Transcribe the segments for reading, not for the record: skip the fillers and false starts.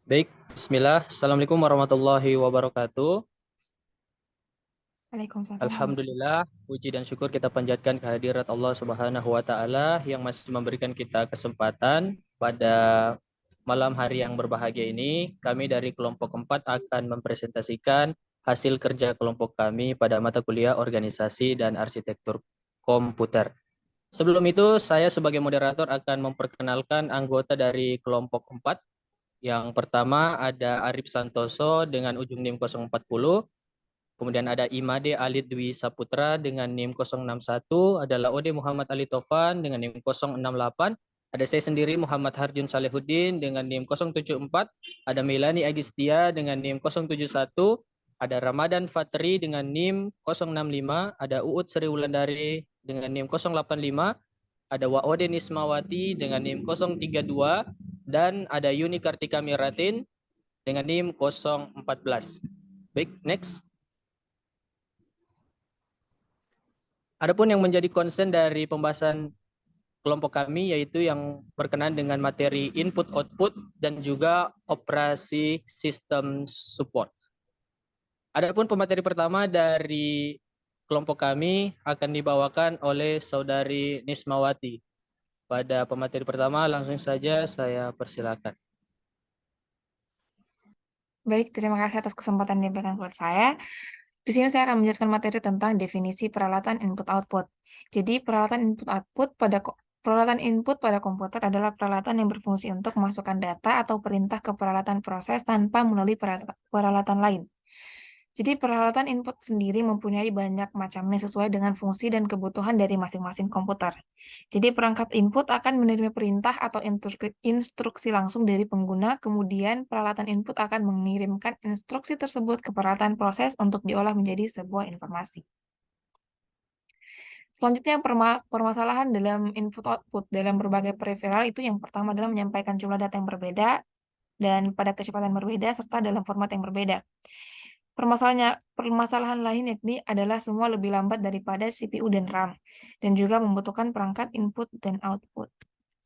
Baik, Bismillah. Assalamualaikum warahmatullahi wabarakatuh. Waalaikumsalam. Alhamdulillah, puji dan syukur kita panjatkan kehadirat Allah Subhanahu wa Ta'ala yang masih memberikan kita kesempatan pada malam hari yang berbahagia ini. Kami dari kelompok 4 akan mempresentasikan hasil kerja kelompok kami pada mata kuliah organisasi dan arsitektur komputer. Sebelum itu, saya sebagai moderator akan memperkenalkan anggota dari kelompok 4. Yang pertama ada Arif Santoso dengan ujung NIM 040. Kemudian ada Imade Alid Dwi Saputra dengan NIM 061. Ada Laode Muhammad Ali Tofan dengan NIM 068. Ada saya sendiri Muhammad Harjun Salehuddin dengan NIM 074. Ada Melani Agistia dengan NIM 071. Ada Ramadan Fatri dengan NIM 065. Ada Uut Sri Wulandari dengan NIM 085. Ada Waode Nismawati dengan NIM 032 dan ada Yuni Kartika Miratin dengan NIM 014. Baik, next. Adapun yang menjadi concern dari pembahasan kelompok kami yaitu yang berkenaan dengan materi input output dan juga operasi sistem support. Adapun pemateri pertama dari kelompok kami akan dibawakan oleh Saudari Nismawati. Pada pemateri pertama langsung saja saya persilakan. Baik, terima kasih atas kesempatan yang diberikan kepada saya. Di sini saya akan menjelaskan materi tentang definisi peralatan input-output. Jadi, peralatan input pada komputer adalah peralatan yang berfungsi untuk memasukkan data atau perintah ke peralatan proses tanpa melalui peralatan lain. Jadi peralatan input sendiri mempunyai banyak macamnya sesuai dengan fungsi dan kebutuhan dari masing-masing komputer. Jadi perangkat input akan menerima perintah atau instruksi langsung dari pengguna, kemudian peralatan input akan mengirimkan instruksi tersebut ke peralatan proses untuk diolah menjadi sebuah informasi. Selanjutnya, permasalahan dalam input-output dalam berbagai peripheral itu yang pertama adalah menyampaikan jumlah data yang berbeda dan pada kecepatan berbeda serta dalam format yang berbeda. Permasalahan lain yakni adalah semua lebih lambat daripada CPU dan RAM, dan juga membutuhkan perangkat input dan output.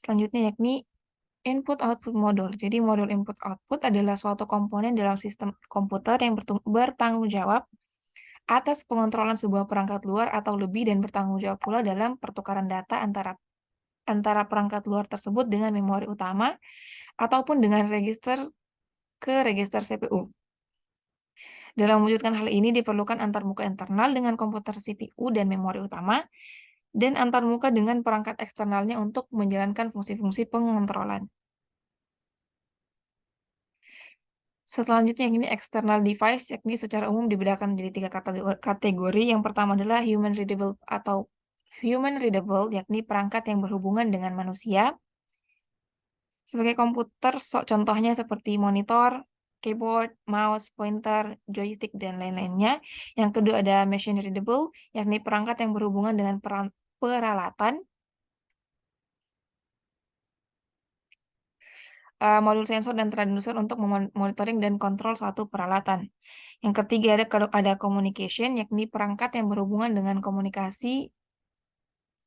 Selanjutnya yakni input-output modul. Jadi modul input-output adalah suatu komponen dalam sistem komputer yang bertanggung jawab atas pengontrolan sebuah perangkat luar atau lebih dan bertanggung jawab pula dalam pertukaran data antara perangkat luar tersebut dengan memori utama ataupun dengan register ke register CPU. Dalam mewujudkan hal ini diperlukan antarmuka internal dengan komputer CPU dan memori utama, dan antarmuka dengan perangkat eksternalnya untuk menjalankan fungsi-fungsi pengontrolan. Selanjutnya yang ini external device, yakni secara umum dibedakan menjadi 3 kategori. Yang pertama adalah human readable atau human readable, yakni perangkat yang berhubungan dengan manusia. Sebagai komputer, contohnya seperti monitor, keyboard, mouse, pointer, joystick, dan lain-lainnya. Yang kedua ada machine readable, yakni perangkat yang berhubungan dengan peralatan. Modul sensor dan transducer untuk memonitoring dan kontrol suatu peralatan. Yang ketiga ada communication, yakni perangkat yang berhubungan dengan komunikasi,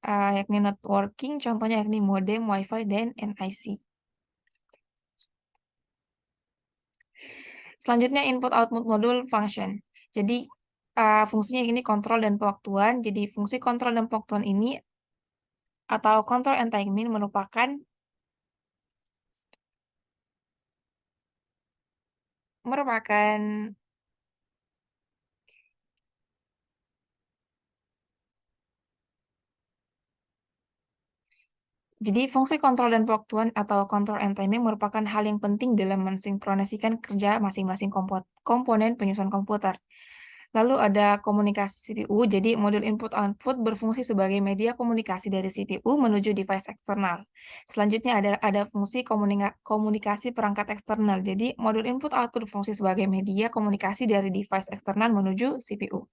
yakni networking, contohnya yakni modem, wifi, dan NIC. Selanjutnya input-output modul function. Jadi fungsinya ini kontrol dan pewaktuan. Jadi fungsi kontrol dan pewaktuan ini atau control and timing merupakan Jadi, fungsi kontrol dan pewaktuan atau control and timing merupakan hal yang penting dalam mensinkronasikan kerja masing-masing komponen penyusun komputer. Lalu ada komunikasi CPU, jadi modul input-output berfungsi sebagai media komunikasi dari CPU menuju device eksternal. Selanjutnya ada fungsi komunikasi perangkat eksternal, jadi modul input-output berfungsi sebagai media komunikasi dari device eksternal menuju CPU.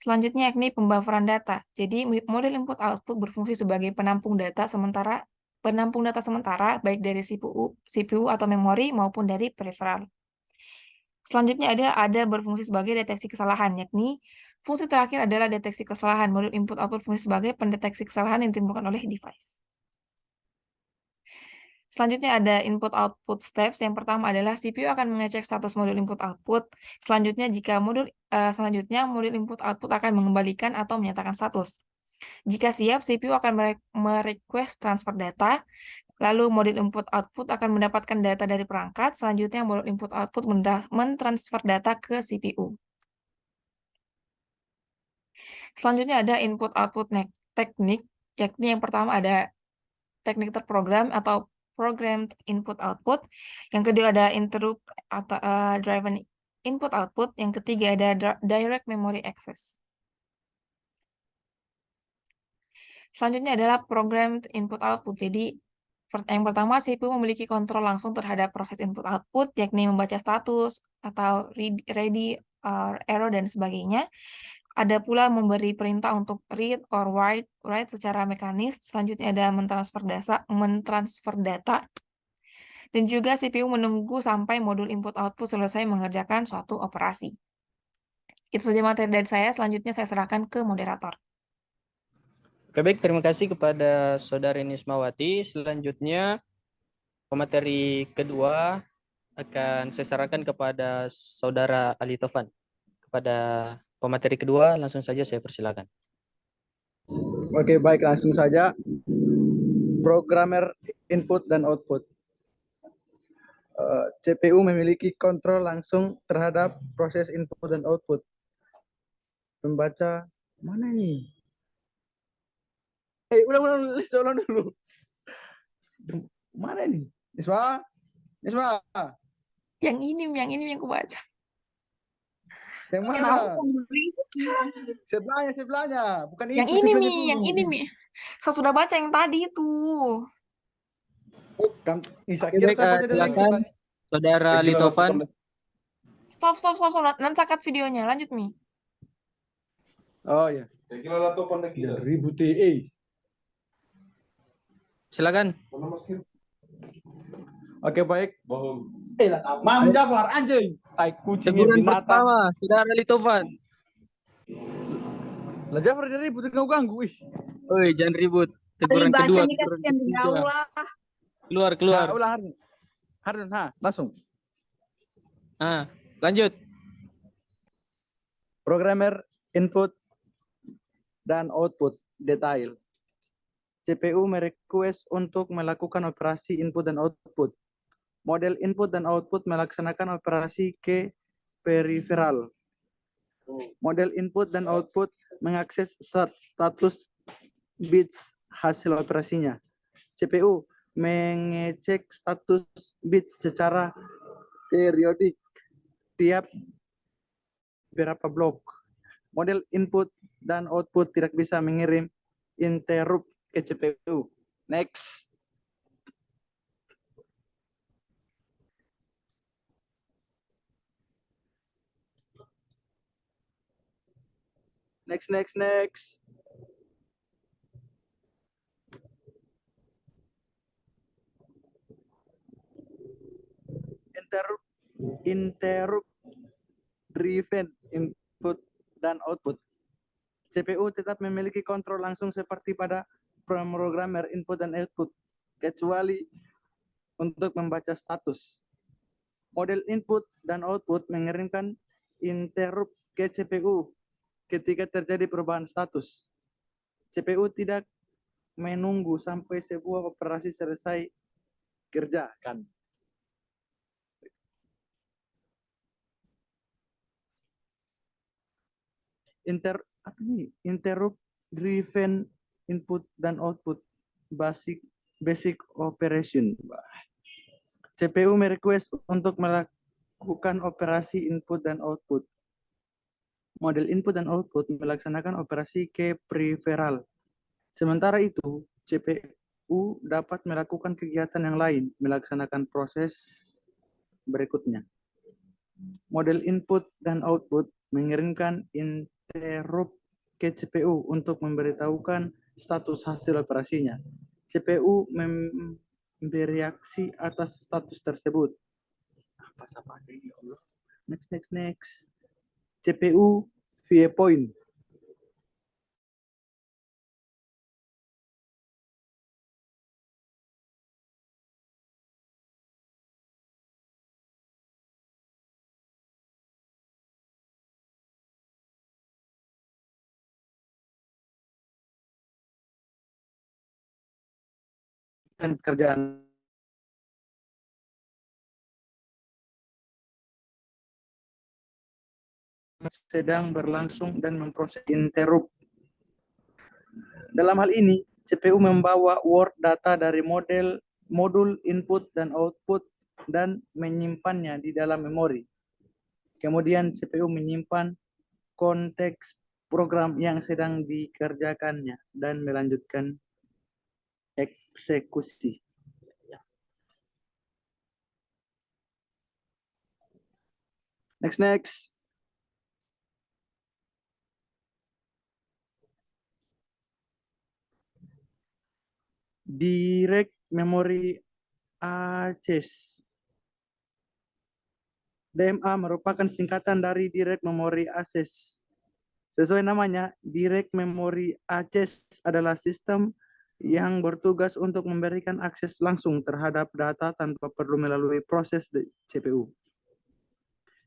Selanjutnya yakni pembufferan data. Jadi model input output berfungsi sebagai penampung data sementara baik dari CPU atau memori maupun dari peripheral. Selanjutnya ada berfungsi sebagai deteksi kesalahan, yakni fungsi terakhir adalah deteksi kesalahan. Modul input output fungsi sebagai pendeteksi kesalahan yang ditimbulkan oleh device. Selanjutnya ada input output steps. Yang pertama adalah CPU akan mengecek status modul input output. Selanjutnya modul input output akan mengembalikan atau menyatakan status. Jika siap, CPU akan merequest transfer data. Lalu modul input output akan mendapatkan data dari perangkat. Selanjutnya modul input output mentransfer data ke CPU. Selanjutnya ada input output teknik, yakni yang pertama ada teknik terprogram atau programmed input output. Yang kedua ada interrupt atau driven input output. Yang ketiga ada direct memory access. Selanjutnya adalah programmed input output. Jadi yang pertama CPU memiliki kontrol langsung terhadap proses input output, yakni membaca status atau ready, error dan sebagainya. Ada pula memberi perintah untuk read or write secara mekanis. Selanjutnya ada mentransfer data. Dan juga CPU menunggu sampai modul input output selesai mengerjakan suatu operasi. Itu saja materi dari saya. Selanjutnya saya serahkan ke moderator. Oke, baik, terima kasih kepada Saudari Nismawati. Selanjutnya pemateri kedua akan saya serahkan kepada Saudara Ali Tovan. Kepada pemateri kedua langsung saja saya persilakan. Oke, baik, langsung saja. Programmer input dan output. CPU memiliki kontrol langsung terhadap proses input dan output. Membaca mana ini? Ulang dulu. Mana ini? Niswa? Yang ini yang aku baca. Yang mana? Sebelahnya. Bukan yang itu. Ini, dulu. yang ini, Mi. Saya sudah baca yang tadi itu. Baik, silakan Saudara Ali Tovan. Stop. Nanti saya cut videonya. Lanjut, Mi. Oh ya. Ribut TE. Silakan. Oke, baik. Mam Jafar anjing. Tai kucing Teguran binatang. pertama, Saudara Ali Tovan. Lah Jafar dia ribut ganggu. Oi, jangan ribut. Teguran kedua. Keluar. Nah, ulah Harun, langsung. Lanjut. Programmer input dan output detail. CPU merequest untuk melakukan operasi input dan output. Model input dan output melaksanakan operasi ke peripheral. Model input dan output mengakses status bits hasil operasinya. CPU mengecek status bits secara periodik tiap beberapa blok. Model input dan output tidak bisa mengirim interrupt ke CPU. Next. Next. Interrupt driven input dan output. CPU tetap memiliki kontrol langsung seperti pada programmer input dan output, kecuali untuk membaca status. Model input dan output mengirimkan interrupt ke CPU ketika terjadi perubahan status. CPU tidak menunggu sampai sebuah operasi selesai kerjakan. Interrupt driven input dan output basic operation. CPU merequest untuk melakukan operasi input dan output. Model input dan output melaksanakan operasi ke peripheral. Sementara itu, CPU dapat melakukan kegiatan yang lain, melaksanakan proses berikutnya. Model input dan output mengirimkan interrupt ke CPU untuk memberitahukan status hasil operasinya. CPU bereaksi atas status tersebut. Apa ini, Allah. Next. CPU via point. pekerjaan sedang berlangsung dan memproses interrupt. Dalam hal ini, CPU membawa word data dari modul input dan output dan menyimpannya di dalam memori. Kemudian CPU menyimpan konteks program yang sedang dikerjakannya dan melanjutkan eksekusi. Next. Direct Memory Access. DMA merupakan singkatan dari Direct Memory Access. Sesuai namanya, Direct Memory Access adalah sistem yang bertugas untuk memberikan akses langsung terhadap data tanpa perlu melalui proses CPU.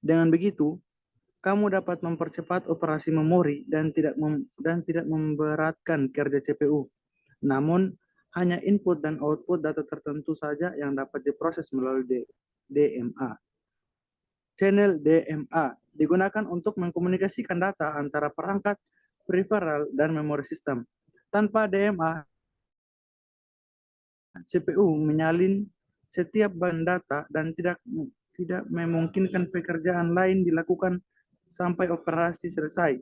Dengan begitu, kamu dapat mempercepat operasi memori dan tidak memberatkan kerja CPU. Namun, hanya input dan output data tertentu saja yang dapat diproses melalui DMA. Channel DMA digunakan untuk mengkomunikasikan data antara perangkat, peripheral, dan memori sistem. Tanpa DMA, CPU menyalin setiap bahan data dan tidak memungkinkan pekerjaan lain dilakukan sampai operasi selesai.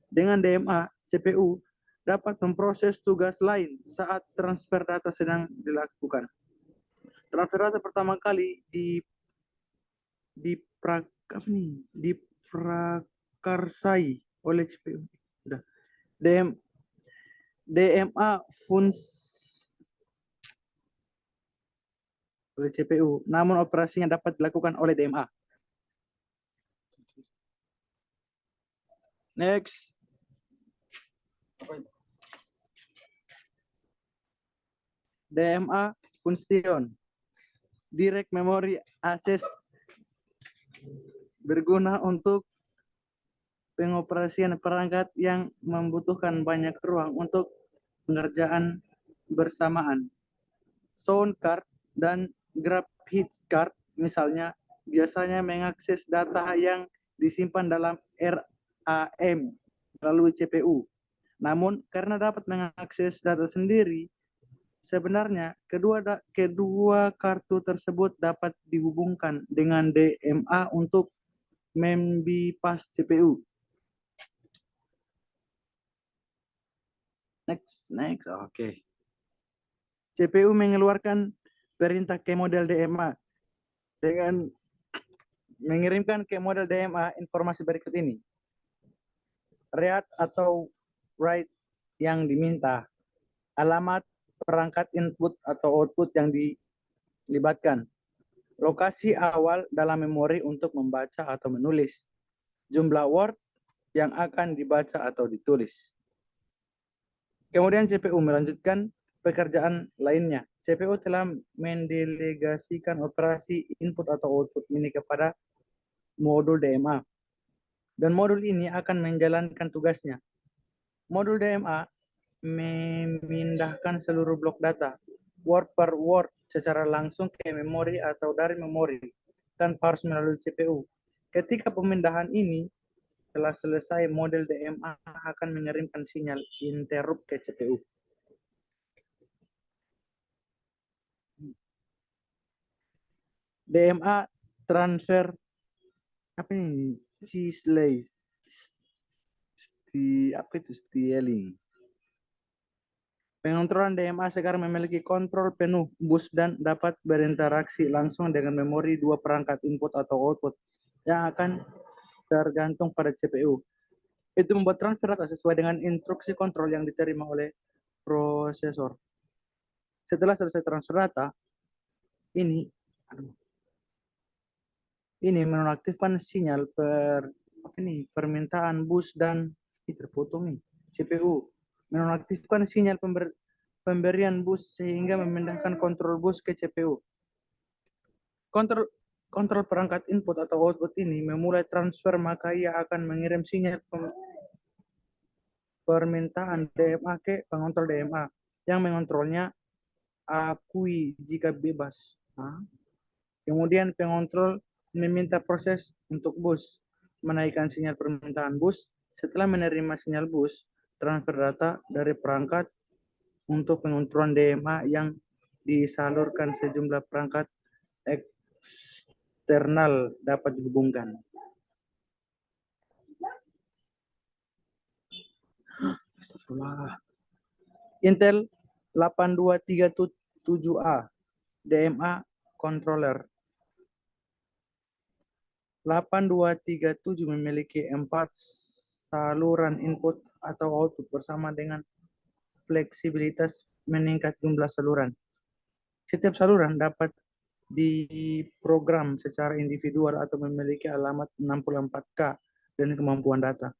Dengan DMA, CPU dapat memproses tugas lain saat transfer data sedang dilakukan. Transfer data pertama kali diprakarsai oleh CPU. DMA oleh CPU, namun operasinya dapat dilakukan oleh DMA. Next. DMA Function. Direct Memory Access berguna untuk pengoperasian perangkat yang membutuhkan banyak ruang untuk pengerjaan bersamaan. Sound card dan graphics card misalnya biasanya mengakses data yang disimpan dalam RAM melalui CPU. Namun karena dapat mengakses data sendiri, sebenarnya kedua kartu tersebut dapat dihubungkan dengan DMA untuk membypass CPU. Next. Oke. CPU mengeluarkan perintah ke model DMA dengan mengirimkan ke model DMA informasi berikut ini. Read atau write yang diminta, alamat perangkat input atau output yang dilibatkan, lokasi awal dalam memori untuk membaca atau menulis, jumlah word yang akan dibaca atau ditulis. Kemudian CPU melanjutkan pekerjaan lainnya. CPU telah mendelegasikan operasi input atau output ini kepada modul DMA. Dan modul ini akan menjalankan tugasnya. Modul DMA memindahkan seluruh blok data, word per word, secara langsung ke memori atau dari memori, tanpa harus melalui CPU. Ketika pemindahan ini telah selesai, model DMA akan mengirimkan sinyal interrupt ke CPU. DMA transfer stealing. Pengontrolan DMA sekarang memiliki kontrol penuh bus dan dapat berinteraksi langsung dengan memori dua perangkat input atau output yang akan tergantung pada CPU. Itu membuat transfer data sesuai dengan instruksi kontrol yang diterima oleh prosesor. Setelah selesai transfer data, ini menonaktifkan sinyal permintaan bus dan terpotong nih. CPU menonaktifkan sinyal pemberian bus sehingga memindahkan kontrol bus ke CPU. Kontrol perangkat input atau output ini memulai transfer, maka ia akan mengirim sinyal permintaan DMA ke pengontrol DMA yang mengontrolnya akui jika bebas. Kemudian pengontrol meminta proses untuk bus menaikkan sinyal permintaan bus. Setelah menerima sinyal bus, transfer data dari perangkat untuk pengumpulan DMA yang disalurkan sejumlah perangkat eksternal dapat dihubungkan. Intel 8237A DMA controller. 8237 memiliki 4 saluran input atau output bersama dengan fleksibilitas meningkat jumlah saluran. Setiap saluran dapat diprogram secara individual atau memiliki alamat 64K dan kemampuan data.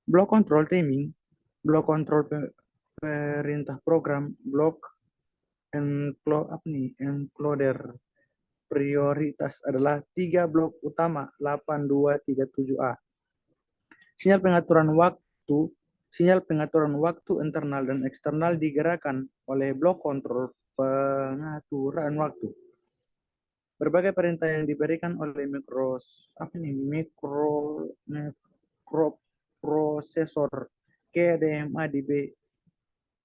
Block control timing, block control perintah program, block encoder prioritas adalah 3 blok utama 8237A. Sinyal pengaturan waktu internal dan eksternal digerakkan oleh blok kontrol pengaturan waktu. Berbagai perintah yang diberikan oleh mikroprosesor ke DMA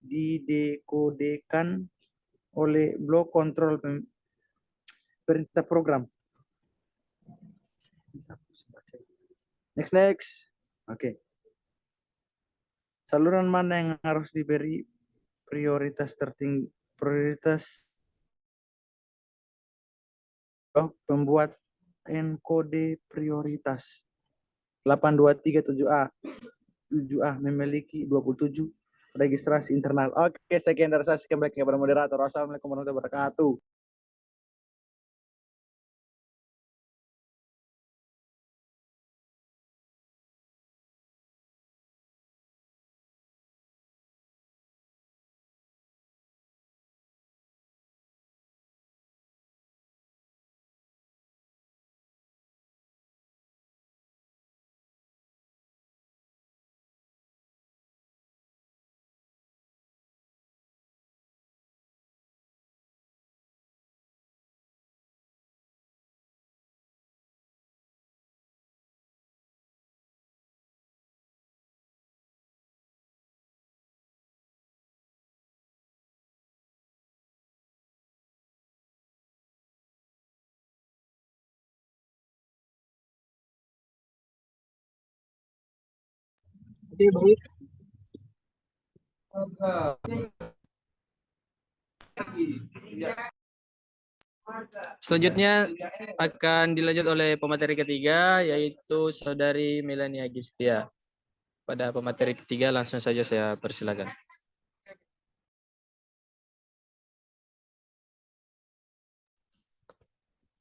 didekodekan oleh blok kontrol perintah program. Next. Oke. Saluran mana yang harus diberi prioritas tertinggi? Prioritas pembuat enkode prioritas. 8237A 7A memiliki 27 registrasi internal. Oke, sekian dari saya. Kembali kepada moderator. Wassalamualaikum warahmatullahi wabarakatuh. Oke, baik. Selanjutnya akan dilanjut oleh pemateri ketiga, yaitu Saudari Melania Gistia. Pada pemateri ketiga langsung saja saya persilakan.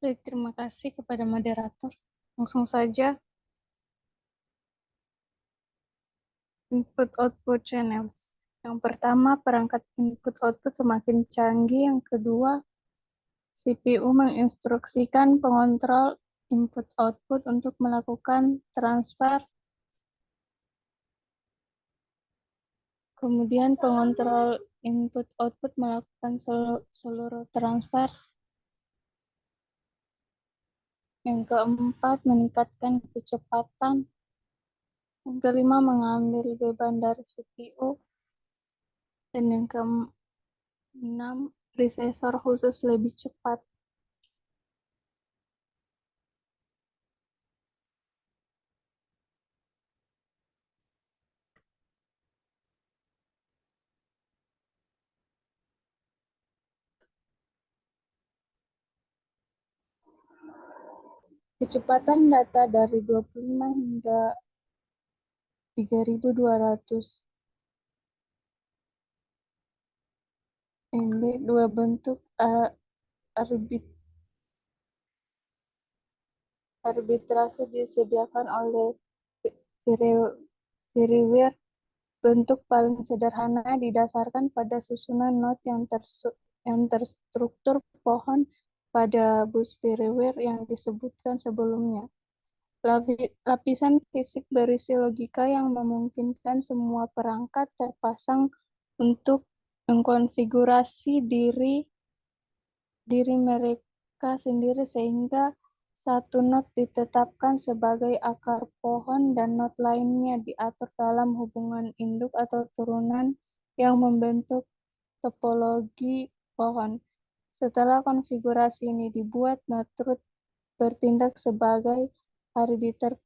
Baik, terima kasih kepada moderator. Langsung saja. Input-output channels. Yang pertama, perangkat input-output semakin canggih. Yang kedua, CPU menginstruksikan pengontrol input-output untuk melakukan transfer. Kemudian pengontrol input-output melakukan seluruh transfer. Yang keempat, meningkatkan kecepatan. Yang kelima, mengambil beban dari CPU. Dan yang keenam, prosesor khusus lebih cepat. Kecepatan data dari 25 hingga 3200 MB, dua bentuk arbitrase disediakan oleh firmware. Bentuk paling sederhana didasarkan pada susunan not yang terstruktur pohon pada bus firmware yang disebutkan sebelumnya. Lapisan fisik berisi logika yang memungkinkan semua perangkat terpasang untuk mengkonfigurasi diri mereka sendiri sehingga satu node ditetapkan sebagai akar pohon dan node lainnya diatur dalam hubungan induk atau turunan yang membentuk topologi pohon. Setelah konfigurasi ini dibuat, node root bertindak sebagai arbiter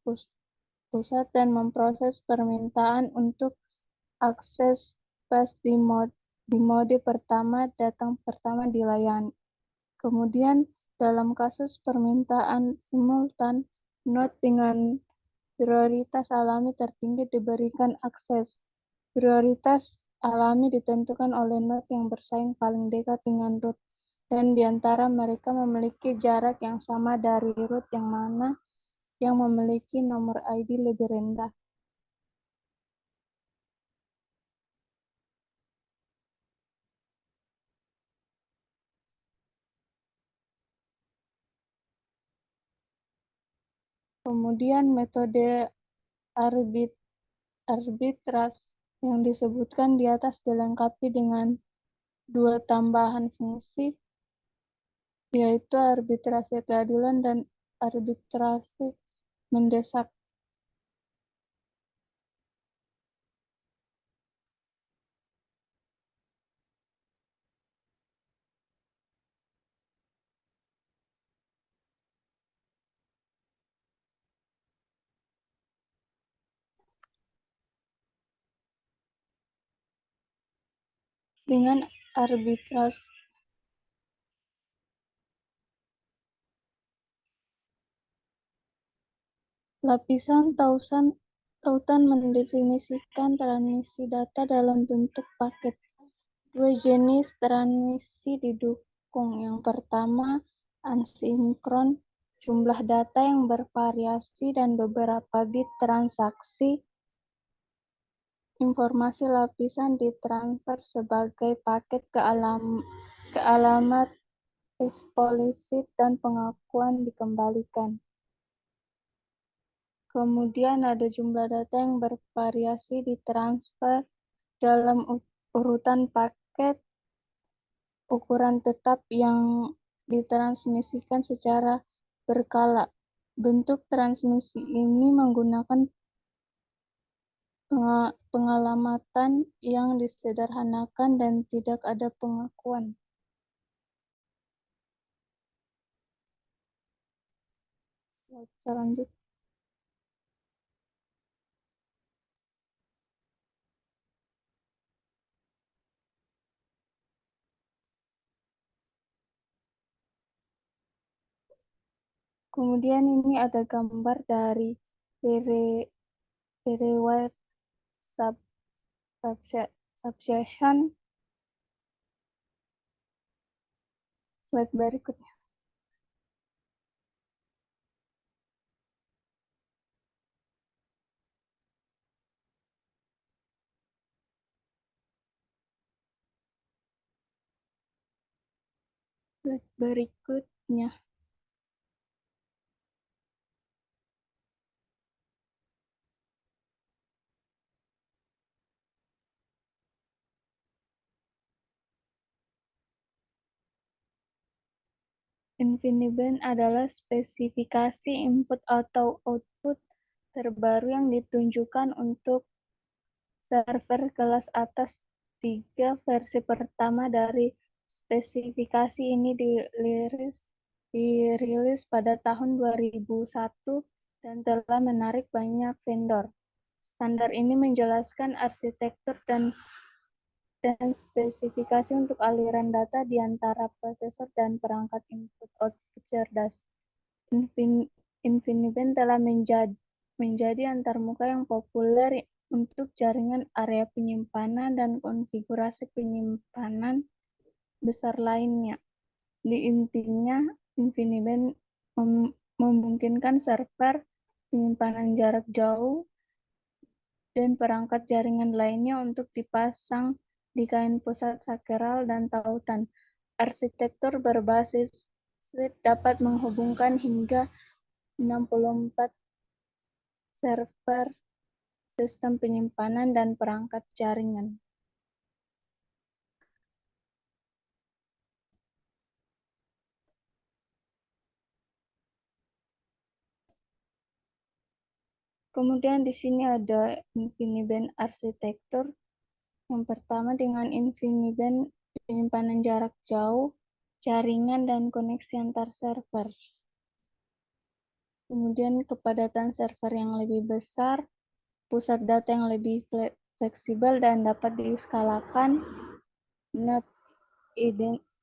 pusat dan memproses permintaan untuk akses pas di mode pertama datang pertama dilayani. Kemudian dalam kasus permintaan simultan, node dengan prioritas alami tertinggi diberikan akses. Prioritas alami ditentukan oleh node yang bersaing paling dekat dengan root, dan di antara mereka memiliki jarak yang sama dari root yang mana yang memiliki nomor ID lebih rendah. Kemudian metode arbitrase yang disebutkan di atas dilengkapi dengan dua tambahan fungsi, yaitu arbitrase keadilan dan arbitrase mendesak. Dengan arbitrase lapisan tautan mendefinisikan transmisi data dalam bentuk paket. Dua jenis transmisi didukung. Yang pertama, asinkron, jumlah data yang bervariasi dan beberapa bit transaksi. Informasi lapisan ditransfer sebagai paket ke alamat eksplisit dan pengakuan dikembalikan. Kemudian ada jumlah data yang bervariasi ditransfer dalam urutan paket ukuran tetap yang ditransmisikan secara berkala. Bentuk transmisi ini menggunakan pengalamatan yang disederhanakan dan tidak ada pengakuan. Slide selanjutnya. Kemudian ini ada gambar dari very-wire subsession. Slide berikutnya. Slide berikutnya. InfiniBand adalah spesifikasi input atau output terbaru yang ditunjukkan untuk server kelas atas 3. Versi pertama dari spesifikasi ini dirilis pada tahun 2001 dan telah menarik banyak vendor. Standar ini menjelaskan arsitektur dan spesifikasi untuk aliran data di antara prosesor dan perangkat input-output cerdas. InfiniBand telah menjadi antarmuka yang populer untuk jaringan area penyimpanan dan konfigurasi penyimpanan besar lainnya. Di intinya, InfiniBand memungkinkan server, penyimpanan jarak jauh, dan perangkat jaringan lainnya untuk dipasang di kain pusat sakral dan tautan. Arsitektur berbasis suite dapat menghubungkan hingga 64 server, sistem penyimpanan, dan perangkat jaringan. Kemudian di sini ada InfiniBand arsitektur. Yang pertama dengan InfiniBand penyimpanan jarak jauh, jaringan, dan koneksi antar server. Kemudian kepadatan server yang lebih besar, pusat data yang lebih fleksibel dan dapat diskalakan, not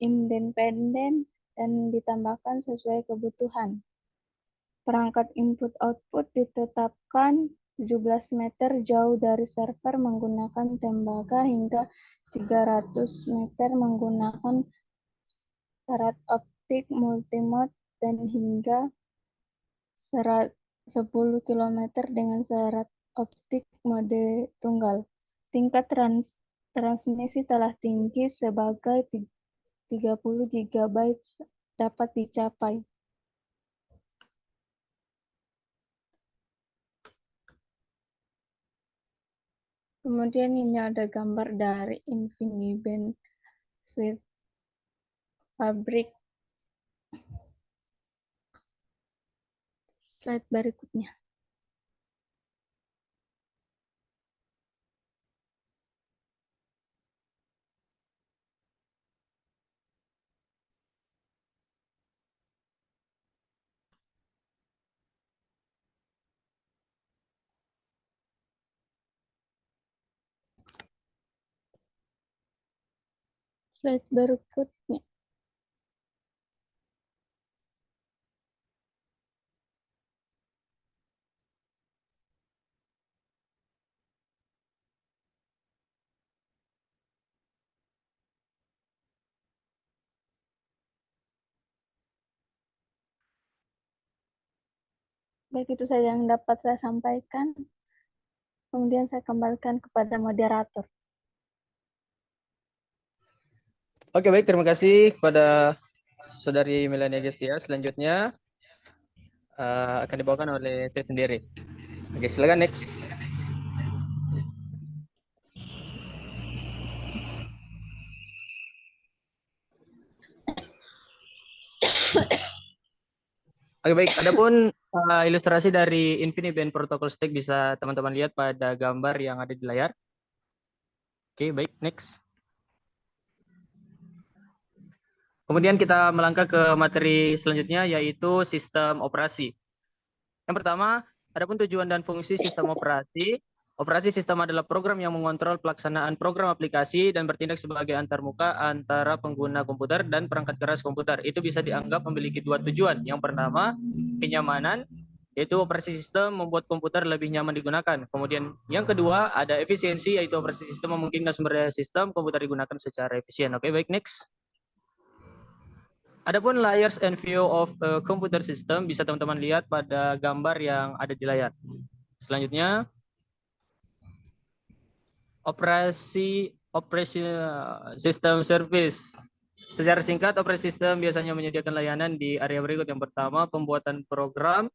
independen, dan ditambahkan sesuai kebutuhan. Perangkat input-output ditetapkan 17 meter jauh dari server menggunakan tembaga hingga 300 meter menggunakan serat optik multimode dan hingga 10 km dengan serat optik mode tunggal. Tingkat transmisi telah tinggi sebagai 30 GB dapat dicapai. Kemudian ini ada gambar dari InfiniBand Suite Fabric. Slide berikutnya. Slide berikutnya. Baik, itu saja yang dapat saya sampaikan. Kemudian saya kembalikan kepada moderator. Oke, baik. Terima kasih kepada Saudari Melania Gestia. Selanjutnya akan dibawakan oleh Teh sendiri. Oke, silakan next. Oke, baik. Adapun ilustrasi dari InfiniBand Protocol Stack bisa teman-teman lihat pada gambar yang ada di layar. Oke, baik. Next. Kemudian kita melangkah ke materi selanjutnya, yaitu sistem operasi. Yang pertama, adapun tujuan dan fungsi sistem operasi. Operasi sistem adalah program yang mengontrol pelaksanaan program aplikasi dan bertindak sebagai antarmuka antara pengguna komputer dan perangkat keras komputer. Itu bisa dianggap memiliki dua tujuan. Yang pertama, kenyamanan, yaitu operasi sistem membuat komputer lebih nyaman digunakan. Kemudian yang kedua, ada efisiensi, yaitu operasi sistem memungkinkan sumber daya sistem komputer digunakan secara efisien. Oke, baik, next. Adapun layers and view of a computer system bisa teman-teman lihat pada gambar yang ada di layar. Selanjutnya, operasi sistem service. Secara singkat, operasi sistem biasanya menyediakan layanan di area berikut. Yang pertama, pembuatan program,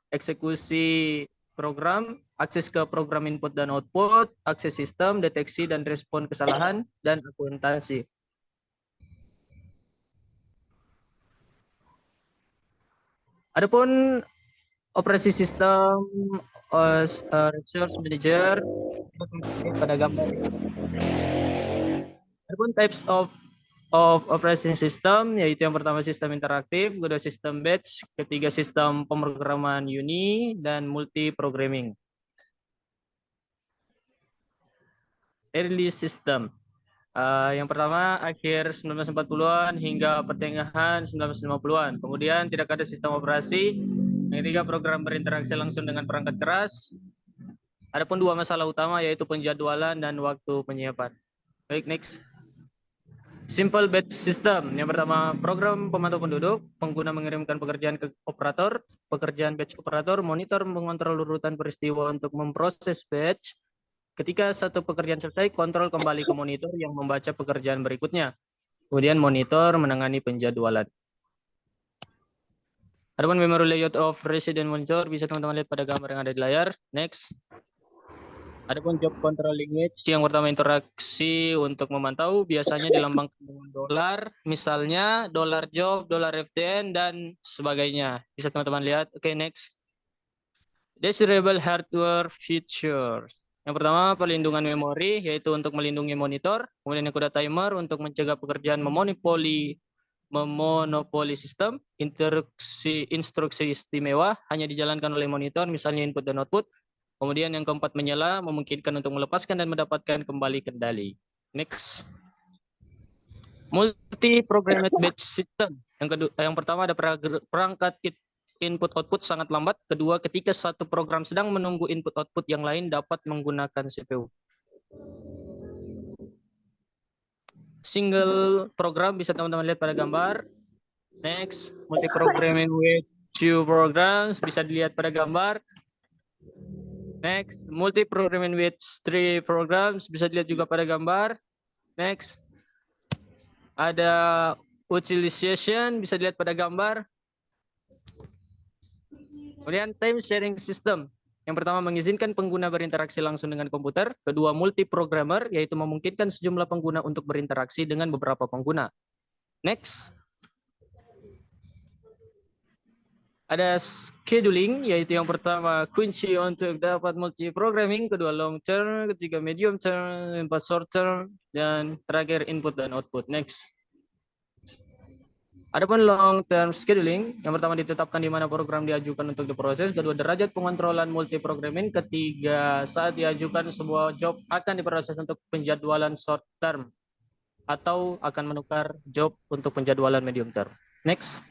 eksekusi program, akses ke program input dan output, akses sistem, deteksi dan respon kesalahan, dan akuntansi. Adapun operasi sistem resource manager pada gambar. Adapun types of operating system, yaitu yang pertama sistem interaktif, kedua sistem batch, ketiga sistem pemrograman uni, dan multi programming. Early system. Yang pertama akhir 1940-an hingga pertengahan 1950-an. Kemudian tidak ada sistem operasi. Yang ketiga program berinteraksi langsung dengan perangkat keras. Adapun dua masalah utama yaitu penjadwalan dan waktu penyiapan. Baik, next. Simple batch system. Yang pertama program pemantau penduduk. Pengguna mengirimkan pekerjaan ke operator. Pekerjaan batch operator monitor mengontrol urutan peristiwa untuk memproses batch. Ketika satu pekerjaan selesai, kontrol kembali ke monitor yang membaca pekerjaan berikutnya. Kemudian monitor menangani penjadwalan. Adapun memory layout of resident monitor bisa teman-teman lihat pada gambar yang ada di layar. Next. Adapun job control language, yang pertama interaksi untuk memantau biasanya dilambangkan dengan dolar, misalnya dolar job, dolar FTN dan sebagainya. Bisa teman-teman lihat. Oke, next. Desirable hardware features. Yang pertama, perlindungan memori, yaitu untuk melindungi monitor. Kemudian yang kedua, timer untuk mencegah pekerjaan memonopoli sistem. Instruksi istimewa hanya dijalankan oleh monitor, misalnya input dan output. Kemudian yang keempat, menyala, memungkinkan untuk melepaskan dan mendapatkan kembali kendali. Next. Multi-programmed batch system. Yang pertama ada perangkat input-output sangat lambat. Kedua, ketika satu program sedang menunggu input-output yang lain dapat menggunakan CPU. Single program bisa teman-teman lihat pada gambar. Next, multi-programming with two programs bisa dilihat pada gambar. Next, multi-programming with three programs bisa dilihat juga pada gambar. Next, ada utilization bisa dilihat pada gambar. Kemudian time sharing system. Yang pertama mengizinkan pengguna berinteraksi langsung dengan komputer. Kedua multi-programmer, yaitu memungkinkan sejumlah pengguna untuk berinteraksi dengan beberapa pengguna. Next. Ada scheduling, yaitu yang pertama kunci untuk dapat multi-programming. Kedua long term, ketiga medium term, empat short term, dan terakhir input dan output. Next. Adapun long term scheduling, yang pertama ditetapkan di mana program diajukan untuk diproses, kedua derajat pengontrolan multi-programming, ketiga saat diajukan sebuah job akan diproses untuk penjadwalan short term atau akan menukar job untuk penjadwalan medium term. Next.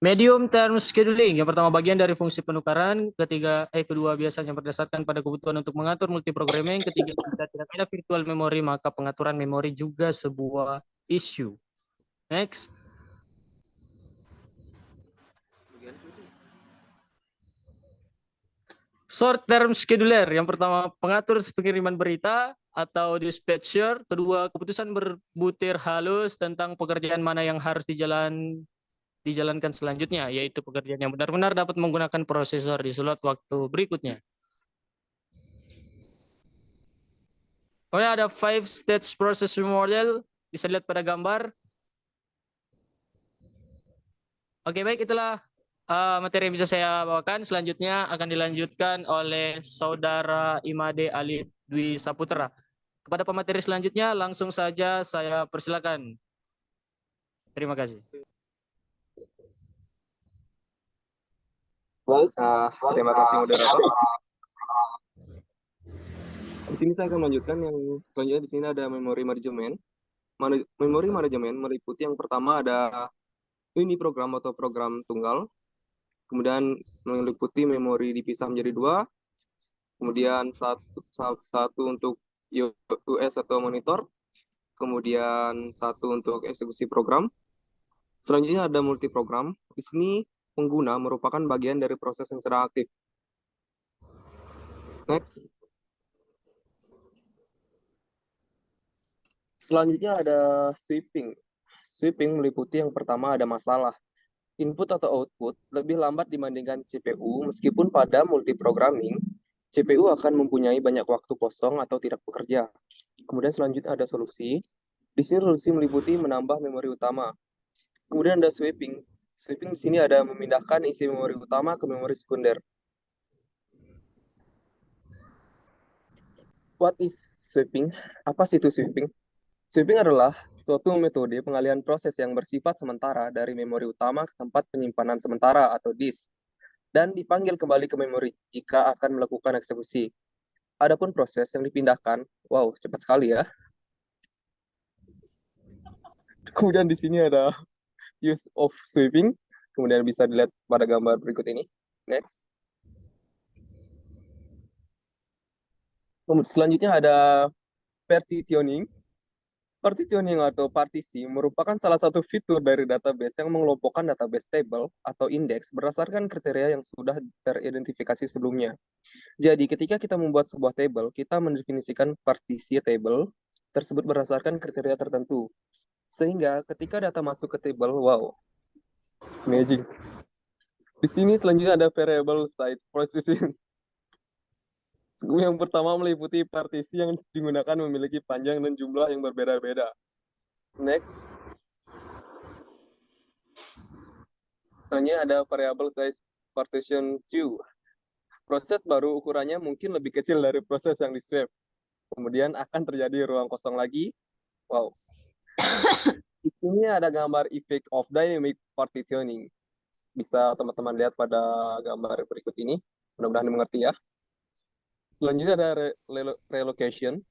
Medium term scheduling, yang pertama bagian dari fungsi penukaran, kedua biasanya berdasarkan pada kebutuhan untuk mengatur multi-programming, ketiga jika tidak ada virtual memory maka pengaturan memori juga sebuah issue. Next. Short term scheduler, yang pertama pengatur pengiriman berita atau dispatcher, kedua keputusan berbutir halus tentang pekerjaan mana yang harus dijalankan selanjutnya, yaitu pekerjaan yang benar-benar dapat menggunakan prosesor di slot waktu berikutnya. Kemudian ada 5 stage processing model, bisa lihat pada gambar. Oke, baik, itulah materi yang bisa saya bawakan. Selanjutnya akan dilanjutkan oleh Saudara Imade Ali Dwi Saputra. Kepada pemateri selanjutnya langsung saja saya persilakan. Terima kasih. Baik, terima kasih moderator. Di sini saya akan melanjutkan yang selanjutnya. Di sini ada memori manajemen. Memori manajemen meliputi yang pertama ada unit program atau program tunggal. Kemudian meliputi memori dipisah menjadi dua. Kemudian satu untuk US atau monitor. Kemudian satu untuk eksekusi program. Selanjutnya ada multiprogram. Di sini pengguna merupakan bagian dari proses yang sedang aktif. Next. Selanjutnya ada sweeping. Sweeping meliputi yang pertama ada masalah. Input atau output lebih lambat dibandingkan CPU, meskipun pada multiprogramming, CPU akan mempunyai banyak waktu kosong atau tidak bekerja. Kemudian selanjutnya ada solusi. Di sini solusi meliputi menambah memori utama. Kemudian ada sweeping. Sweeping di sini ada memindahkan isi memori utama ke memori sekunder. What is sweeping? Apa sih itu sweeping? Sweeping adalah suatu metode pengalihan proses yang bersifat sementara dari memori utama ke tempat penyimpanan sementara atau disk, dan dipanggil kembali ke memori jika akan melakukan eksekusi. Adapun proses yang dipindahkan, wow, cepat sekali ya. Kemudian di sini ada use of sweeping, kemudian bisa dilihat pada gambar berikut ini. Next. Selanjutnya ada partitioning. Partitioning atau partisi merupakan salah satu fitur dari database yang mengelompokkan database table atau indeks berdasarkan kriteria yang sudah teridentifikasi sebelumnya. Jadi, ketika kita membuat sebuah table, kita mendefinisikan partisi table tersebut berdasarkan kriteria tertentu. Sehingga ketika data masuk ke table, wow, amazing. Di sini selanjutnya ada variable size processing. Yang pertama meliputi partisi yang digunakan memiliki panjang dan jumlah yang berbeda-beda. Next. Selanjutnya ada variable size partition 2. Proses baru ukurannya mungkin lebih kecil dari proses yang di swab. Kemudian akan terjadi ruang kosong lagi. Wow. Di sini ada gambar effect of dynamic partitioning. Bisa teman-teman lihat pada gambar berikut ini. Mudah-mudahan dimengerti ya. Selanjutnya ada relocation.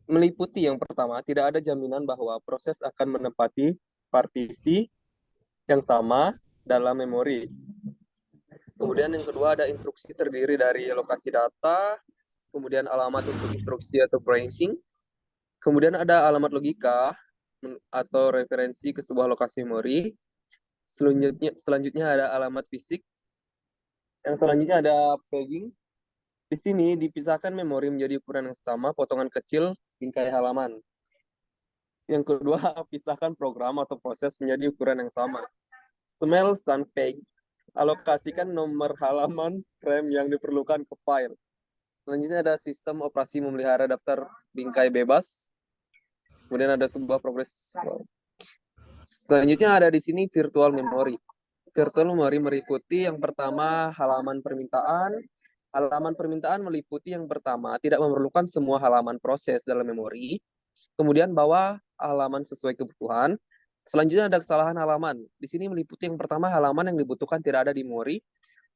Meliputi yang pertama, tidak ada jaminan bahwa proses akan menempati partisi yang sama dalam memori. Kemudian yang kedua ada instruksi terdiri dari lokasi data, kemudian alamat untuk instruksi atau branching, kemudian ada alamat logika atau referensi ke sebuah lokasi memori. Selanjutnya ada alamat fisik. Yang selanjutnya ada pegging. Di sini dipisahkan memori menjadi ukuran yang sama, potongan kecil, bingkai halaman. Yang kedua, pisahkan program atau proses menjadi ukuran yang sama. Smell and peg. Alokasikan nomor halaman frame yang diperlukan ke file. Selanjutnya ada sistem operasi memelihara daftar bingkai bebas. Kemudian ada sebuah progres. Selanjutnya ada di sini virtual memory. Virtual memory meliputi yang pertama halaman permintaan. Halaman permintaan meliputi yang pertama tidak memerlukan semua halaman proses dalam memori. Kemudian bawa halaman sesuai kebutuhan. Selanjutnya ada kesalahan halaman. Di sini meliputi yang pertama halaman yang dibutuhkan tidak ada di memori.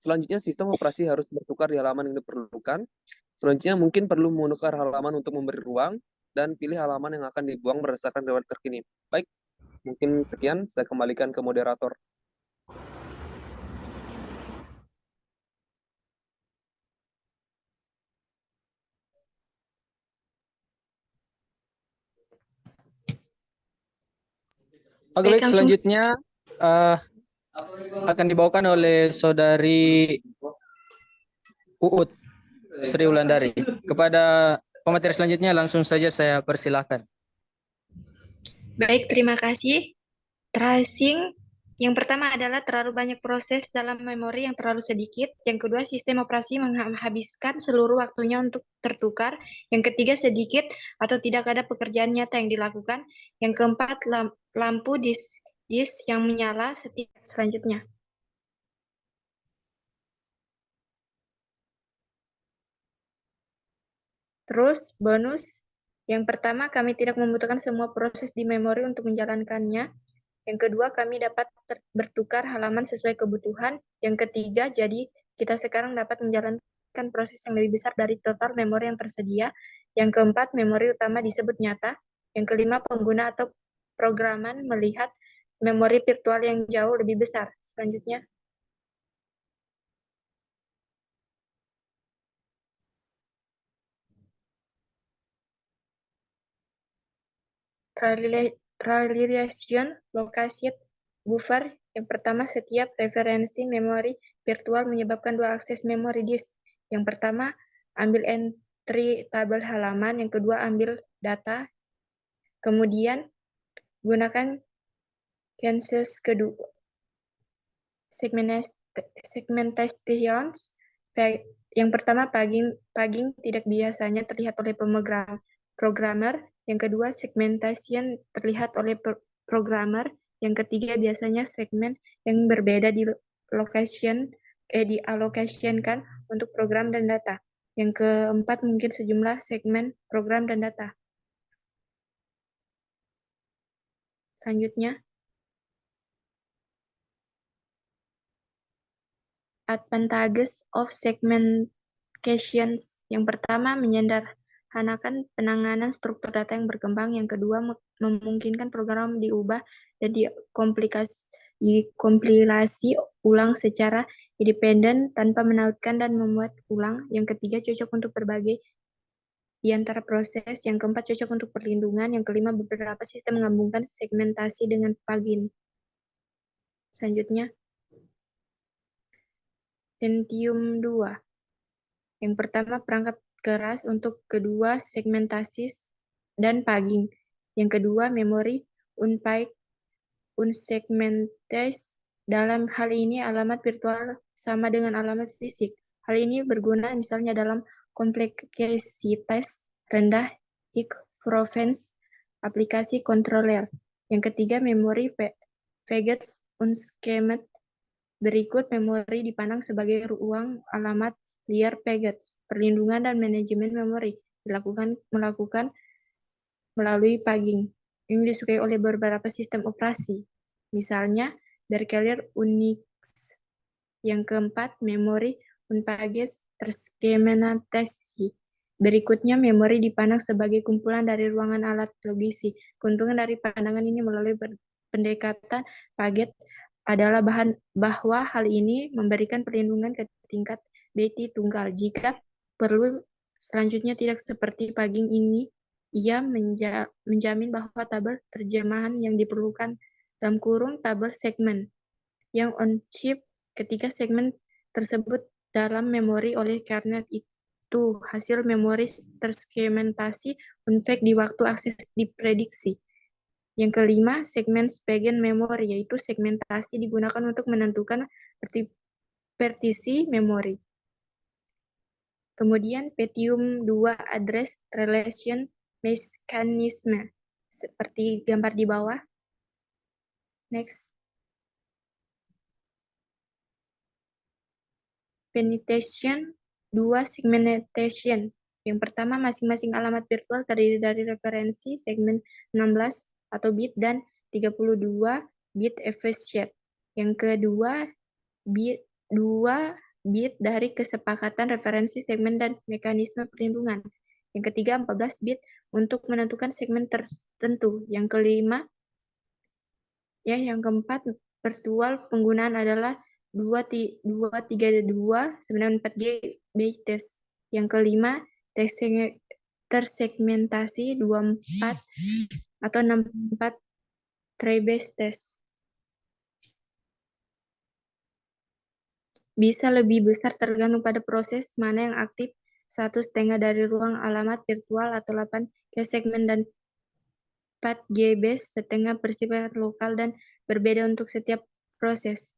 Selanjutnya sistem operasi harus bertukar di halaman yang diperlukan. Selanjutnya mungkin perlu menukar halaman untuk memberi ruang dan pilih halaman yang akan dibuang berdasarkan riwayat terkini. Baik, mungkin sekian. Saya kembalikan ke moderator. Oke, Baik, baik, langsung. selanjutnya akan dibawakan oleh saudari Uut Sri Wulandari. Kepada pemateri selanjutnya langsung saja saya persilahkan. Baik, terima kasih. Tracing yang pertama adalah terlalu banyak proses dalam memori yang terlalu sedikit. Yang kedua, sistem operasi menghabiskan seluruh waktunya untuk tertukar. Yang ketiga, sedikit atau tidak ada pekerjaan nyata yang dilakukan. Yang keempat, lampu disk yang menyala setiap selanjutnya. Terus, bonus. Yang pertama, kami tidak membutuhkan semua proses di memori untuk menjalankannya. Yang kedua, kami dapat bertukar halaman sesuai kebutuhan. Yang ketiga, jadi kita sekarang dapat menjalankan proses yang lebih besar dari total memori yang tersedia. Yang keempat, memori utama disebut nyata. Yang kelima, pengguna atau programan melihat memori virtual yang jauh lebih besar. Selanjutnya. Trilaration location buffer. Yang pertama, setiap referensi memori virtual menyebabkan dua akses memori disk. Yang pertama, ambil entry tabel halaman. Yang kedua, ambil data. Kemudian, gunakan caches kedua. Segmentations. Yang pertama, pagging tidak biasanya terlihat oleh programmer. Yang kedua, segmentation terlihat oleh programmer. Yang ketiga, biasanya segmen yang berbeda dialokasikan untuk program dan data. Yang keempat, mungkin sejumlah segmen program dan data. Selanjutnya, advantages of segmentations. Yang pertama, menyederhanakan penanganan struktur data yang berkembang. Yang kedua, memungkinkan program diubah dan dikompilasi ulang secara independen tanpa menautkan dan membuat ulang. Yang ketiga, cocok untuk berbagai di antara proses. Yang keempat, cocok untuk perlindungan. Yang kelima, beberapa sistem menggabungkan segmentasi dengan plugin. Selanjutnya, Pentium 2. Yang pertama, perangkat keras. Untuk kedua, segmentasi dan pagging. Yang kedua, memori unsegmented. Dalam hal ini, alamat virtual sama dengan alamat fisik. Hal ini berguna misalnya dalam kompleksitas rendah performance aplikasi controller. Yang ketiga, memori Vegas unsegmented. Berikut memori dipandang sebagai ruang alamat liar packets, perlindungan dan manajemen memori melakukan melalui paging yang disukai oleh beberapa sistem operasi, misalnya Berkelir Unix. Yang keempat, memori unpackaged terskemantasi. Berikutnya, memori dipandang sebagai kumpulan dari ruangan alat logisi. Keuntungan dari pandangan ini melalui pendekatan paget adalah bahwa hal ini memberikan perlindungan ke tingkat BT tunggal. Jika perlu, selanjutnya tidak seperti paging ini, ia menjamin bahwa tabel terjemahan yang diperlukan dalam kurung tabel segmen yang on-chip ketika segmen tersebut dalam memori. Oleh karena itu, hasil memori terskemantasi unpacked di waktu akses diprediksi. Yang kelima, segmen spagen memori, yaitu segmentasi digunakan untuk menentukan partisi memori. Kemudian Petium 2 Address Relation Mechanism, seperti gambar di bawah. Next. Penetration 2 segmentation. Yang pertama, masing-masing alamat virtual terdiri dari referensi segmen 16 atau bit dan 32 bit efficient. Yang kedua, dua bit dari kesepakatan referensi segmen dan mekanisme perlindungan. Yang ketiga, 14 bit untuk menentukan segmen tertentu. Yang kelima, yang keempat, virtual penggunaan adalah 23294G bytes. Yang kelima, tersegmentasi 24 atau 64 bytes. Bisa lebih besar tergantung pada proses mana yang aktif. 1/2 dari ruang alamat virtual atau 8G segmen dan 4G base setengah bersifat lokal dan berbeda untuk setiap proses.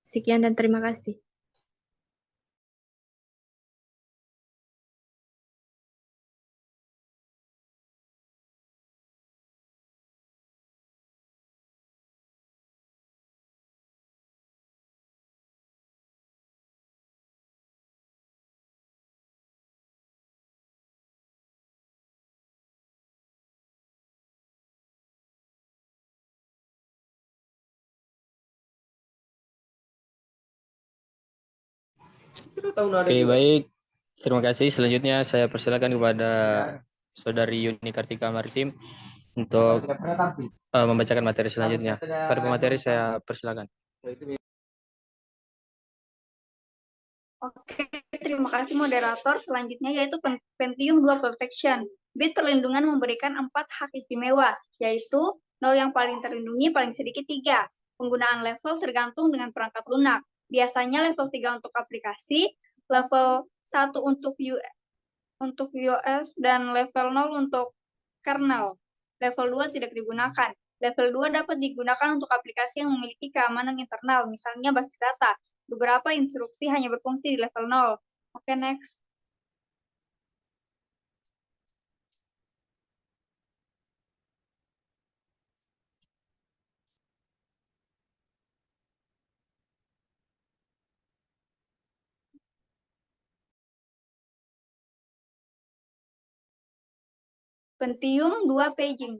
Sekian dan terima kasih. Oke, baik. Terima kasih. Selanjutnya saya persilakan kepada Saudari Yuni Kartika Maritim untuk membacakan materi selanjutnya. Pada pemateri saya persilakan. Oke, terima kasih moderator. Selanjutnya yaitu Pentium 2 Protection. Bit perlindungan memberikan 4 hak istimewa, yaitu 0 yang paling terlindungi, paling sedikit 3. Penggunaan level tergantung dengan perangkat lunak. Biasanya level 3 untuk aplikasi, level 1 untuk iOS, dan level 0 untuk kernel. Level 2 tidak digunakan. Level 2 dapat digunakan untuk aplikasi yang memiliki keamanan internal, misalnya basis data. Beberapa instruksi hanya berfungsi di level 0. Oke, next. Pentium 2 Paging.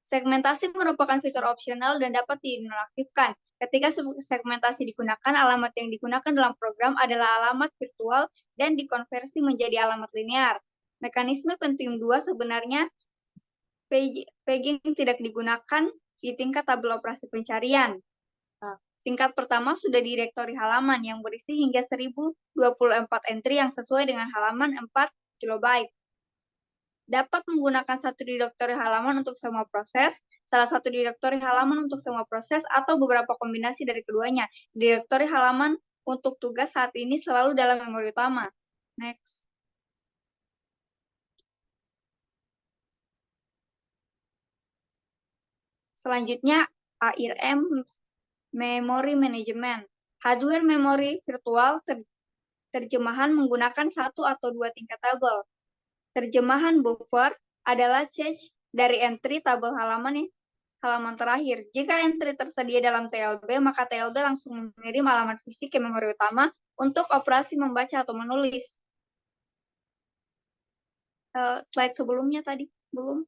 Segmentasi merupakan fitur opsional dan dapat dinonaktifkan. Ketika segmentasi digunakan, alamat yang digunakan dalam program adalah alamat virtual dan dikonversi menjadi alamat linear. Mekanisme Pentium 2 sebenarnya paging tidak digunakan di tingkat tabel operasi pencarian. Tingkat pertama sudah direktori halaman yang berisi hingga 1024 entry yang sesuai dengan halaman 4 KB. Dapat menggunakan satu direktori halaman untuk semua proses, salah satu direktori halaman untuk semua proses, atau beberapa kombinasi dari keduanya. Direktori halaman untuk tugas saat ini selalu dalam memori utama. Next. Selanjutnya, ARM Memory Management. Hardware memory virtual terjemahan menggunakan 1 atau 2 tingkat tabel. Terjemahan buffer adalah cache dari entry tabel halaman terakhir. Jika entry tersedia dalam TLB, maka TLB langsung mengirim alamat fisik ke memori utama untuk operasi membaca atau menulis. Slide sebelumnya tadi belum.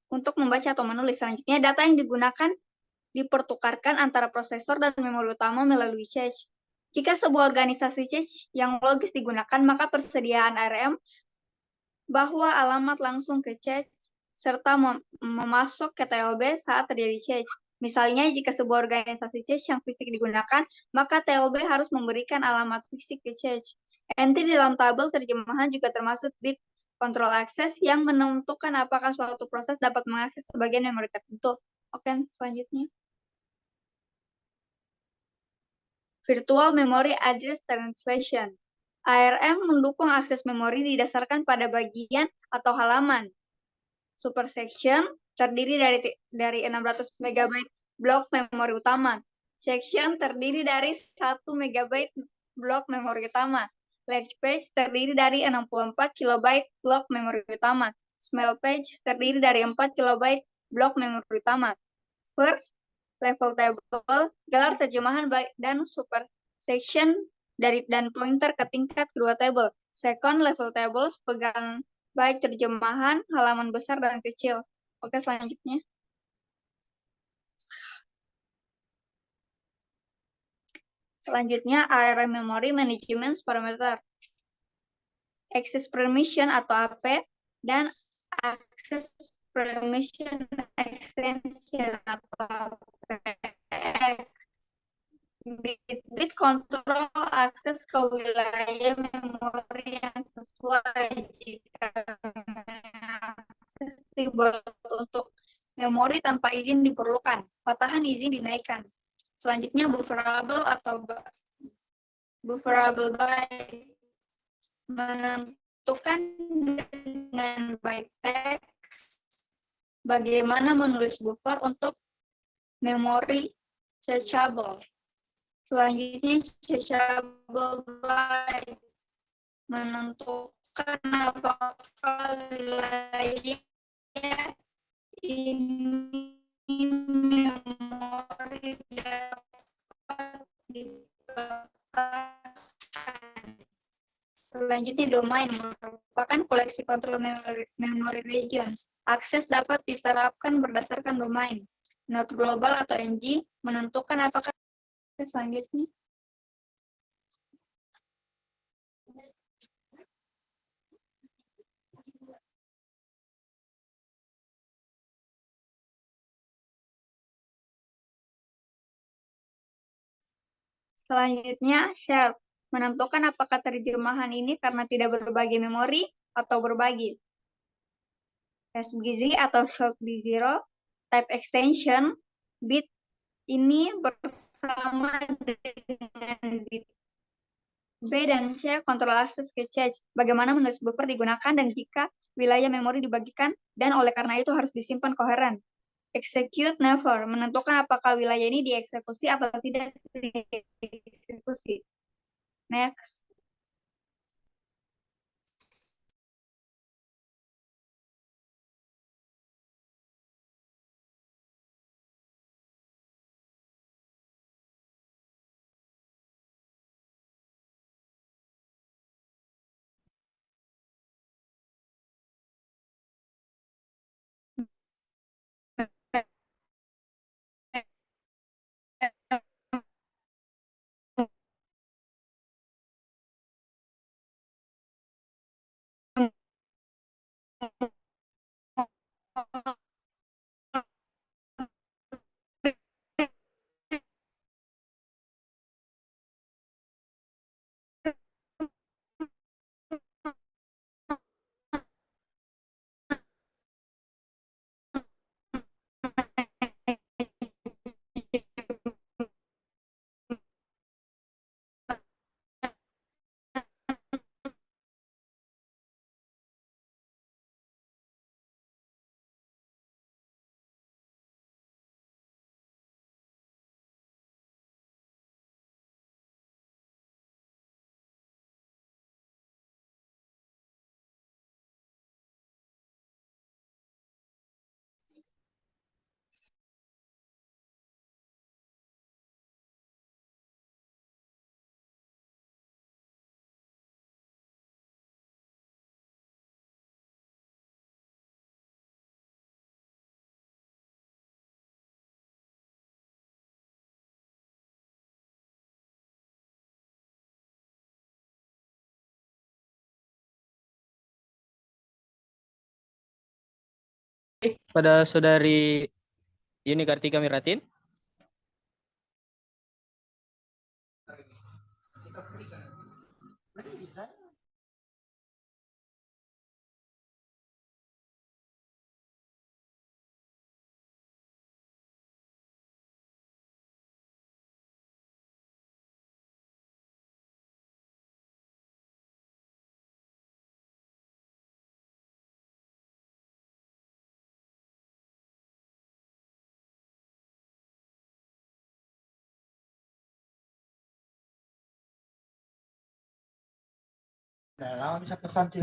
Untuk membaca atau menulis. Selanjutnya, data yang digunakan dipertukarkan antara prosesor dan memori utama melalui cache. Jika sebuah organisasi cache yang logis digunakan, maka persediaan ARM bahwa alamat langsung ke cache serta memasuk ke TLB saat terjadi cache. Misalnya, jika sebuah organisasi cache yang fisik digunakan, maka TLB harus memberikan alamat fisik ke cache. Entry dalam tabel terjemahan juga termasuk bit control access yang menentukan apakah suatu proses dapat mengakses sebagian memori tertentu. Oke, selanjutnya. Virtual Memory Address Translation. ARM mendukung akses memori didasarkan pada bagian atau halaman. Supersection terdiri dari 600 MB blok memori utama. Section terdiri dari 1 MB blok memori utama. Large page terdiri dari 64 KB blok memori utama. Small page terdiri dari 4 KB blok memori utama. First, level table, gelar terjemahan dan supersection dan pointer ke tingkat kedua table. Second, level tables, pegang baik terjemahan, halaman besar dan kecil. Oke, selanjutnya. Selanjutnya, ARM Memory Management Parameter. Access Permission atau AP, dan Access Permission Extension atau APX. Bit kontrol akses ke wilayah memori yang sesuai. Jika akses dibuat untuk memori tanpa izin diperlukan, patahan izin dinaikkan. Selanjutnya, bufferable atau bufferable byte menentukan dengan byte text bagaimana menulis buffer untuk memori searchable. Selanjutnya, searchable byte menentukan apakah wilayah ini memori dapat dipetakan. Selanjutnya, domain merupakan koleksi kontrol memory regions. Akses dapat diterapkan berdasarkan domain. Node global atau NG menentukan apakah selanjutnya. Selanjutnya, shared menentukan apakah terjemahan ini karena tidak berbagi memori atau berbagi. SBZ atau short B0, type extension, bit ini bersama dengan bit B dan C kontrol akses ke cache. Bagaimana menulis buffer digunakan dan jika wilayah memori dibagikan dan oleh karena itu harus disimpan koheren. Execute never menentukan apakah wilayah ini dieksekusi atau tidak dieksekusi. Next. pada Saudari Yuni Kartika Miratin.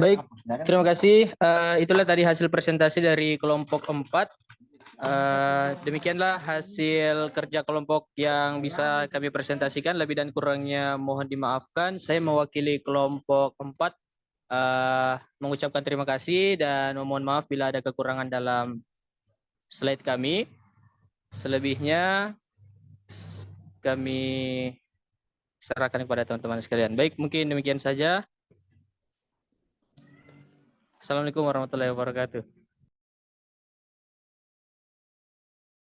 Baik, terima kasih. Itulah tadi hasil presentasi dari kelompok 4. Demikianlah hasil kerja kelompok yang bisa kami presentasikan. Lebih dan kurangnya mohon dimaafkan. Saya mewakili kelompok 4 mengucapkan terima kasih dan memohon maaf bila ada kekurangan dalam slide kami. Selebihnya kami serahkan kepada teman-teman sekalian. Baik, mungkin demikian saja. Assalamualaikum warahmatullahi wabarakatuh.